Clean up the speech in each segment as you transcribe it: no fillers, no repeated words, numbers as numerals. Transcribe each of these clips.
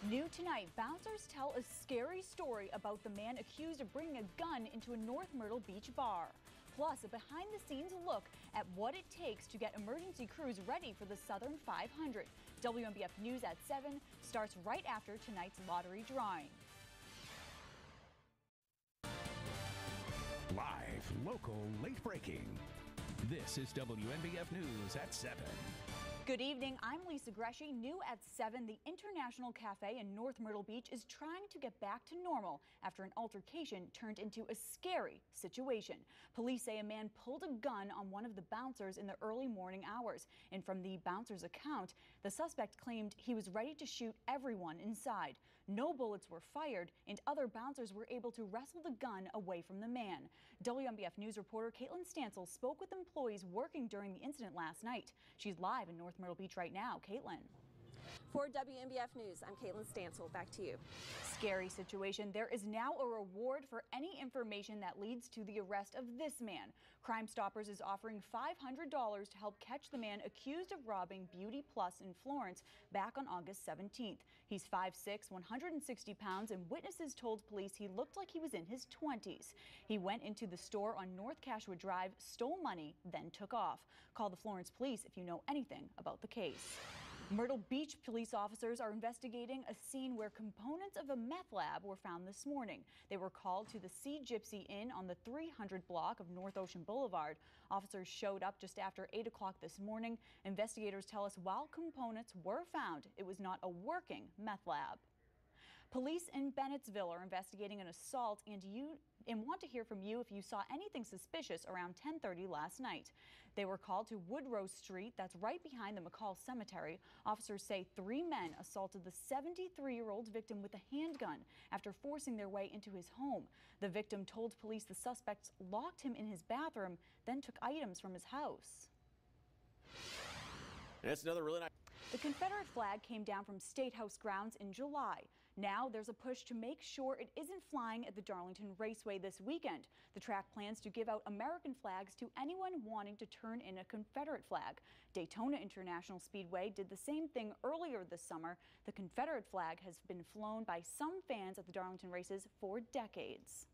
New tonight, bouncers tell a scary story about the man accused of bringing a gun into a North Myrtle Beach bar. Plus, a behind-the-scenes look at what it takes to get emergency crews ready for the Southern 500. WNBF News at 7 starts right after tonight's lottery drawing. Live, local, late breaking. This is WNBF News at 7. Good evening, I'm Lisa Gresci. New at 7, the International Cafe in North Myrtle Beach is trying to get back to normal after an altercation turned into a scary situation. Police say a man pulled a gun on one of the bouncers in the early morning hours. And from the bouncer's account, the suspect claimed he was ready to shoot everyone inside. No bullets were fired, and other bouncers were able to wrestle the gun away from the man. WNBF News reporter Caitlin Stansel spoke with employees working during the incident last night. She's live in North Myrtle Beach right now. Caitlin. For WNBF News, I'm Caitlin Stansel. Back to you. Scary situation. There is now a reward for any information that leads to the arrest of this man. Crime Stoppers is offering $500 to help catch the man accused of robbing Beauty Plus in Florence back on August 17th. He's 5'6", 160 pounds, and witnesses told police he looked like he was in his 20s. He went into the store on North Cashwood Drive, stole money, then took off. Call the Florence police if you know anything about the case. Myrtle Beach police officers are investigating a scene where components of a meth lab were found this morning. They were called to the Sea Gypsy Inn on the 300 block of North Ocean Boulevard. Officers showed up just after 8 o'clock this morning. Investigators tell us while components were found, it was not a working meth lab. Police in Bennettsville are investigating an assault and want to hear from you if you saw anything suspicious around 10:30 last night. They were called to Woodrow Street, that's right behind the McCall Cemetery. Officers say 3 men assaulted the 73-year-old victim with a handgun after forcing their way into his home. The victim told police the suspects locked him in his bathroom, then took items from his house. That's another really nice. The Confederate flag came down from State House grounds in July. Now there's a push to make sure it isn't flying at the Darlington Raceway this weekend. The track plans to give out American flags to anyone wanting to turn in a Confederate flag. Daytona International Speedway did the same thing earlier this summer. The Confederate flag has been flown by some fans at the Darlington races for decades.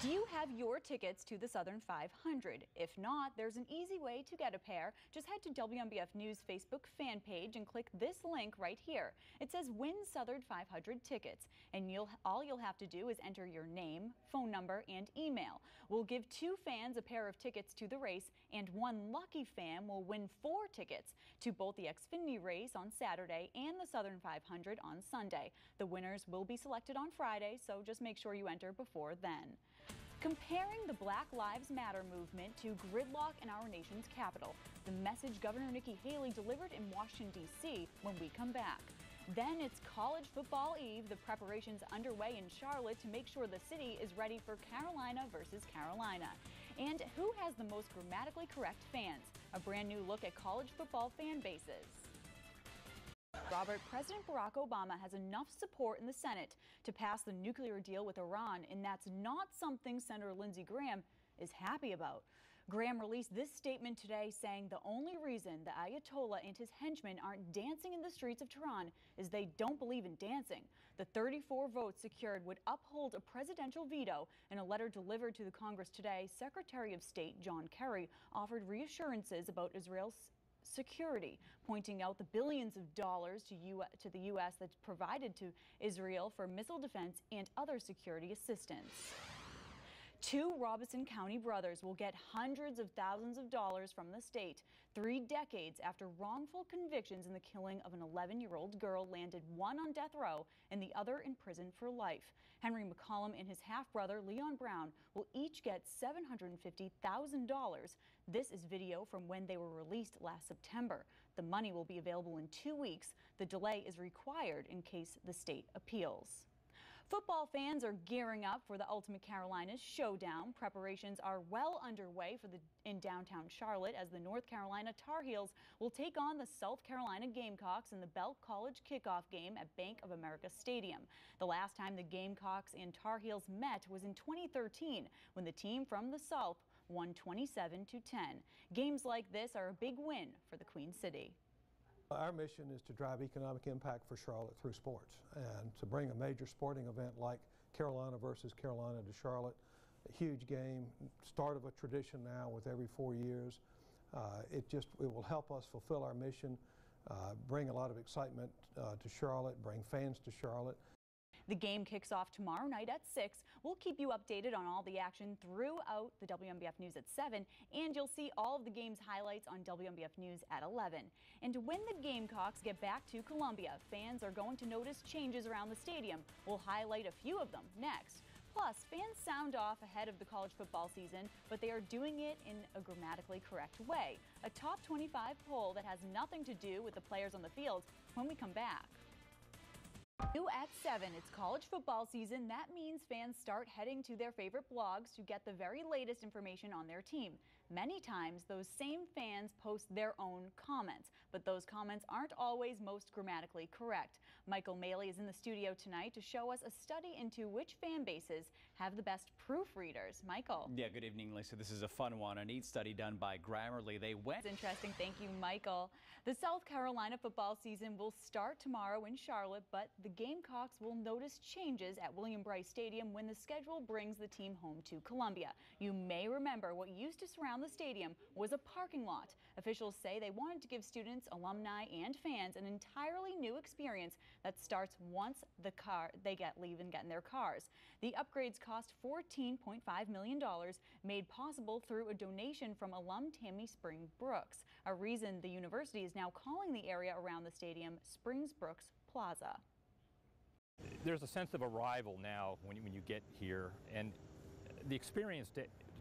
Do you have your tickets to the Southern 500? If not, there's an easy way to get a pair. Just head to WNBF News Facebook fan page and click this link right here. It says Win Southern 500 tickets, and all you'll have to do is enter your name, phone number, and email. We'll give 2 fans a pair of tickets to the race, and 1 lucky fan will win 4 tickets to both the Xfinity race on Saturday and the Southern 500 on Sunday. The winners will be selected on Friday, so just make sure you enter before then. Comparing the Black Lives Matter movement to gridlock in our nation's capital, the message Governor Nikki Haley delivered in Washington, D.C. when we come back. Then it's college football eve, the preparations underway in Charlotte to make sure the city is ready for Carolina versus Carolina. And who has the most grammatically correct fans? A brand new look at college football fan bases. Robert, President Barack Obama has enough support in the Senate to pass the nuclear deal with Iran, and that's not something Senator Lindsey Graham is happy about. Graham released this statement today saying the only reason the Ayatollah and his henchmen aren't dancing in the streets of Tehran is they don't believe in dancing. The 34 votes secured would uphold a presidential veto. In a letter delivered to the Congress today, Secretary of State John Kerry offered reassurances about Israel's security, pointing out the billions of dollars to the U.S. that's provided to Israel for missile defense and other security assistance. 2 Robeson County brothers will get hundreds of thousands of dollars from the state 3 decades after wrongful convictions in the killing of an 11-year-old girl landed one on death row and the other in prison for life. Henry McCollum and his half-brother Leon Brown will each get $750,000. This is video from when they were released last September. The money will be available in 2 weeks. The delay is required in case the state appeals. Football fans are gearing up for the Ultimate Carolinas showdown. Preparations are well underway in downtown Charlotte as the North Carolina Tar Heels will take on the South Carolina Gamecocks in the Belk College kickoff game at Bank of America Stadium. The last time the Gamecocks and Tar Heels met was in 2013 when the team from the South won 27-10. Games like this are a big win for the Queen City. Our mission is to drive economic impact for Charlotte through sports, and to bring a major sporting event like Carolina versus Carolina to Charlotte. A huge game, start of a tradition now with every 4 years. It will help us fulfill our mission, bring a lot of excitement to Charlotte, bring fans to Charlotte. The game kicks off tomorrow night at 6. We'll keep you updated on all the action throughout the WNBF News at 7, and you'll see all of the game's highlights on WNBF News at 11. And when the Gamecocks get back to Columbia, fans are going to notice changes around the stadium. We'll highlight a few of them next. Plus, fans sound off ahead of the college football season, but they are doing it in a grammatically correct way. A top 25 poll that has nothing to do with the players on the field when we come back. New at 7, it's college football season. That means fans start heading to their favorite blogs to get the very latest information on their team. Many times, those same fans post their own comments, but those comments aren't always most grammatically correct. Michael Maley is in the studio tonight to show us a study into which fan bases have the best proofreaders. Michael. Yeah, good evening, Lisa. This is a fun one, a neat study done by Grammarly. It's interesting. Thank you, Michael. The South Carolina football season will start tomorrow in Charlotte, but the Gamecocks will notice changes at William Brice Stadium when the schedule brings the team home to Columbia. You may remember what used to surround the stadium was a parking lot. Officials say they wanted to give students, alumni, and fans an entirely new experience that starts once they leave and get in their cars. The upgrades cost $14.5 million, made possible through a donation from alum Tammy Spring Brooks, a reason the university is now calling the area around the stadium Springs Brooks Plaza. There's a sense of arrival now when you get here, and the experience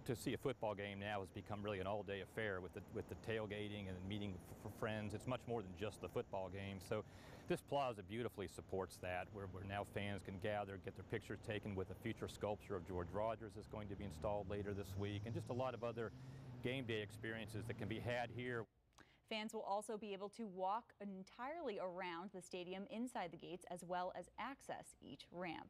to see a football game now has become really an all-day affair with the tailgating and meeting for friends. It's much more than just the football game. So this plaza beautifully supports that, where now fans can gather, get their pictures taken with a future sculpture of George Rogers that's going to be installed later this week, and just a lot of other game day experiences that can be had here. Fans will also be able to walk entirely around the stadium inside the gates, as well as access each ramp.